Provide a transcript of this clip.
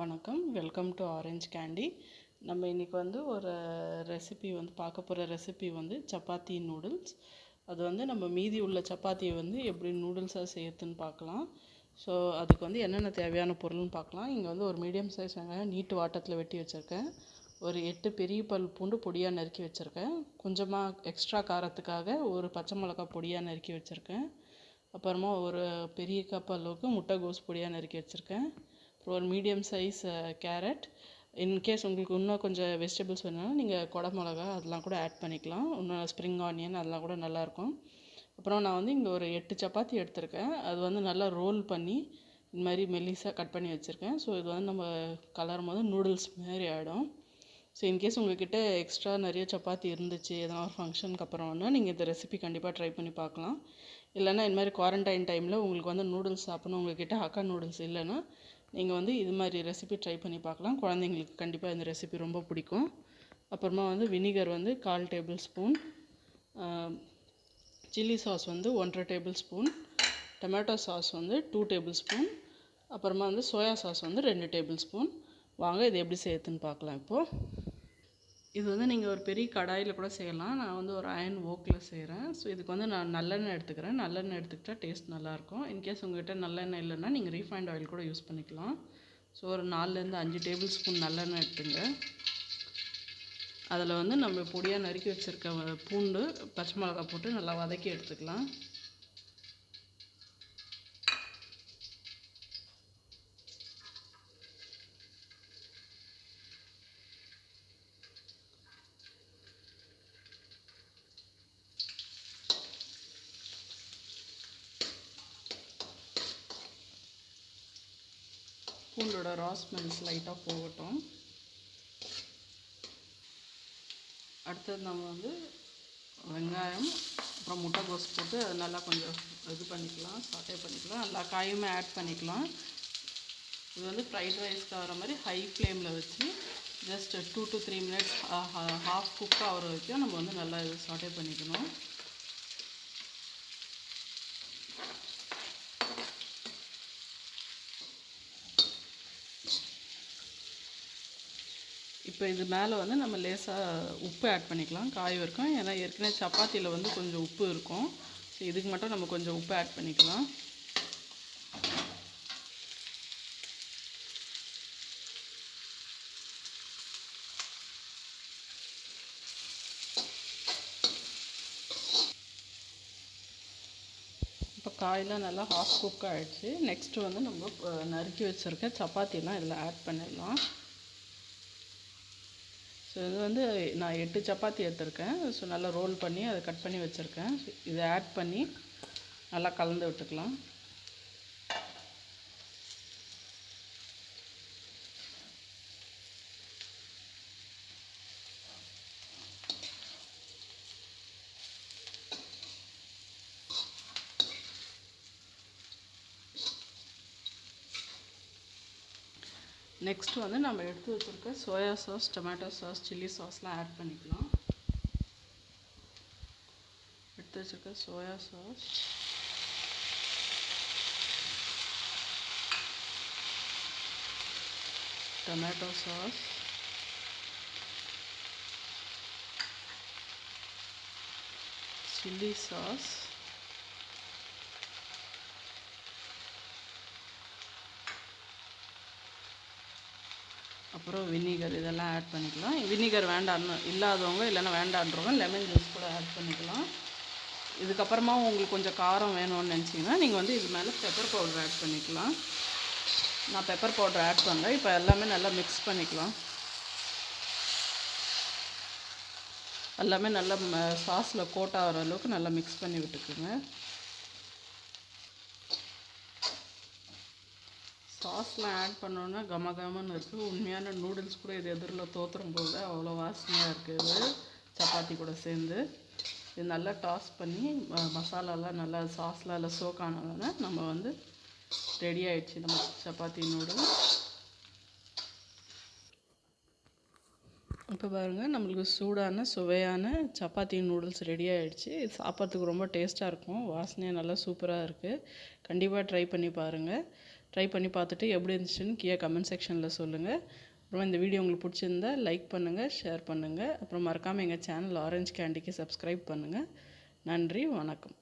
வணக்கம், welcome to orange candy. நம்ம இன்றைக்கி வந்து ஒரு ரெசிபி பார்க்க போகிற ரெசிபி சப்பாத்தி நூடுல்ஸ். அது நம்ம மீதி உள்ள சப்பாத்தியை எப்படி நூடுல்ஸாக செய்யறதுன்னு பார்க்கலாம். ஸோ அதுக்கு என்னென்ன தேவையான பொருள்னு பார்க்கலாம். இங்கே ஒரு மீடியம் சைஸ் வெங்காயம் நீட்டு வாட்டத்தில் வெட்டி வச்சுருக்கேன். ஒரு 8 பெரிய பல் பூண்டு பொடியாக நறுக்கி வச்சுருக்கேன். கொஞ்சமாக எக்ஸ்ட்ரா காரத்துக்காக ஒரு பச்சை மிளகா பொடியாக நறுக்கி வச்சுருக்கேன். அப்புறமா ஒரு பெரிய கப் அளவுக்கு முட்டைகோஸ் பொடியாக நறுக்கி வச்சுருக்கேன். அப்புறம் ஒரு மீடியம் சைஸ் கேரட். இன்கேஸ் உங்களுக்கு இன்னும் கொஞ்சம் வெஜிடபிள்ஸ் வேணும்னா நீங்கள் குடை மிளகா அதெல்லாம் கூட ஆட் பண்ணிக்கலாம். இன்னும் ஸ்ப்ரிங் ஆனியன் அதெல்லாம் கூட நல்லாயிருக்கும். அப்புறம் நான் இங்கே ஒரு 8 சப்பாத்தி எடுத்திருக்கேன். அது நல்லா ரோல் பண்ணி இந்த மாதிரி மெல்லிஸாக கட் பண்ணி வச்சுருக்கேன். ஸோ இது நம்ம கலரும் போது நூடுல்ஸ் மாதிரி ஆகிடும். ஸோ இன்கேஸ் உங்கள்கிட்ட எக்ஸ்ட்ரா நிறைய சப்பாத்தி இருந்துச்சு எதனா ஒரு ஃபங்க்ஷனுக்கு அப்புறம் நீங்கள் இந்த ரெசிபி கண்டிப்பாக ட்ரை பண்ணி பார்க்கலாம். இல்லைன்னா இந்த மாதிரி குவாரண்டைன் டைமில் உங்களுக்கு நூடுல்ஸ் சாப்பிட்ணும், உங்கள்கிட்ட ஹக்கா நூடுல்ஸ் இல்லைன்னா நீங்கள் இது மாதிரி ரெசிபி ட்ரை பண்ணி பார்க்கலாம். குழந்தைங்களுக்கு கண்டிப்பாக இந்த ரெசிபி ரொம்ப பிடிக்கும். அப்புறமா vinegar 1/4 table spoon, chilli sauce 1.5 table spoon, tomato sauce 2 table spoon, அப்புறமா சோயா சாஸ் 2 டேபிள் ஸ்பூன். வாங்க இது எப்படி செய்யறதுன்னு பார்க்கலாம். இப்போது இது நீங்கள் ஒரு பெரிய கடாயில் கூட செய்யலாம். நான் ஒரு அயன் ஓக்கில் செய்கிறேன். ஸோ இதுக்கு நான் நல்லெண்ணெய் எடுத்துக்கிறேன். நல்லெண்ணெய் எடுத்துக்கிட்டால் டேஸ்ட் நல்லாயிருக்கும். இன்கேஸ் உங்கள்கிட்ட நல்லெண்ணெய் இல்லைன்னா நீங்கள் ரீஃபைண்ட் ஆயில் கூட யூஸ் பண்ணிக்கலாம். ஸோ ஒரு 4லேருந்து 5 டேபிள் ஸ்பூன் நல்லெண்ணெய் எடுத்துங்க. அதில் நம்ம பொடியாக நறுக்கி வச்சுருக்க பூண்டு பச்சை மிளகாய் போட்டு நல்லா வதக்கி எடுத்துக்கலாம். பூண்டோட ரா ஸ்மெல்ஸ் லைட்டாக போகட்டும். அடுத்தது நம்ம வெங்காயம் அப்புறம் முட்டைகோஸ் போட்டு அது நல்லா கொஞ்சம் இது பண்ணிக்கலாம், சாட்டே பண்ணிக்கலாம். எல்லா காயுமே ஆட் பண்ணிக்கலாம். இது ஃப்ரைட் ரைஸ்க்கு ஆகிற மாதிரி ஹை ஃப்ளேமில் வச்சு just 2 to 3 minutes half cook ஆகிற வரைக்கும் நம்ம நல்லா இது சாட்டே பண்ணிக்கணும். இப்போ இது மேலே நம்ம லேசாக உப்பு ஆட் பண்ணிக்கலாம் காய் வரைக்கும். ஏன்னா ஏற்கனவே சப்பாத்தியில் கொஞ்சம் உப்பு இருக்கும். ஸோ இதுக்கு மட்டும் நம்ம கொஞ்சம் உப்பு ஆட் பண்ணிக்கலாம். இப்போ காயெலாம் நல்லா ஹாஃப் குக் ஆகிடுச்சு. நெக்ஸ்ட்டு நம்ம நறுக்கி வச்சுருக்க சப்பாத்திலாம் இதில் ஆட் பண்ணிடலாம். ஸோ இது நான் 8 சப்பாத்தி எடுத்திருக்கேன். ஸோ நல்லா ரோல் பண்ணி அதை கட் பண்ணி வச்சுருக்கேன். இதை ஆட் பண்ணி நல்லா கலந்து விட்டுக்கலாம். நெக்ஸ்ட் நம்ம எடுத்து வச்சுருக்க soya sauce, tomato sauce, chilli சாஸ்லாம் ஆட் பண்ணிக்கலாம். எடுத்து வச்சுருக்க soya sauce, tomato sauce, chilli sauce, அப்புறம் வினிகர் இதெல்லாம் ஆட் பண்ணிக்கலாம். வினிகர் வேண்டான்னு இல்லாதவங்க இல்லைன்னா வேண்டான்றவங்க லெமன் ஜூஸ் கூட ஆட் பண்ணிக்கலாம். இதுக்கப்புறமா உங்களுக்கு கொஞ்சம் காரம் வேணும்னு நினச்சிங்கன்னா நீங்கள் இது மேலே பெப்பர் பவுடர் ஆட் பண்ணிக்கலாம். நான் பெப்பர் பவுடர் ஆட் பண்ணுறேன். இப்போ எல்லாமே நல்லா மிக்ஸ் பண்ணிக்கலாம். எல்லாமே நல்லா சாஸில் கோட் ஆகிற அளவுக்கு நல்லா மிக்ஸ் பண்ணி விட்டுக்குங்க. சாஸ்லாம் ஆட் பண்ணோன்னா கமகமன்னு இருக்குது. உண்மையான நூடுல்ஸ் கூட இது எதிரில் தோற்றுரும் போது அவ்வளோ வாசனையாக இருக்குது சப்பாத்தி கூட சேர்ந்து. இது நல்லா டாஸ் பண்ணி மசாலாலாம் நல்லா சாஸ்லாம் எல்லாம் சோக் ஆனதுன்னா நம்ம ரெடி ஆகிடுச்சு நம்ம சப்பாத்தி நூடுல்ஸ். இப்போ பாருங்கள், நம்மளுக்கு சூடான சுவையான சப்பாத்தி நூடுல்ஸ் ரெடி ஆகிடுச்சு. இது சாப்பிட்றதுக்கு ரொம்ப டேஸ்ட்டாக இருக்கும். வாசனையாக நல்லா சூப்பராக இருக்குது. கண்டிப்பாக ட்ரை பண்ணி பாருங்கள். ட்ரை பண்ணி பார்த்துட்டு எப்படி இருந்துச்சுன்னு கீழே கமெண்ட் செக்ஷனில் சொல்லுங்கள். அப்புறம் இந்த வீடியோ உங்களுக்கு பிடிச்சிருந்தா லைக் பண்ணுங்கள், ஷேர் பண்ணுங்கள். அப்புறம் மறக்காமல் எங்கள் சேனல் ஆரஞ்சு கேண்டிக்கு சப்ஸ்கிரைப் பண்ணுங்கள். நன்றி, வணக்கம்.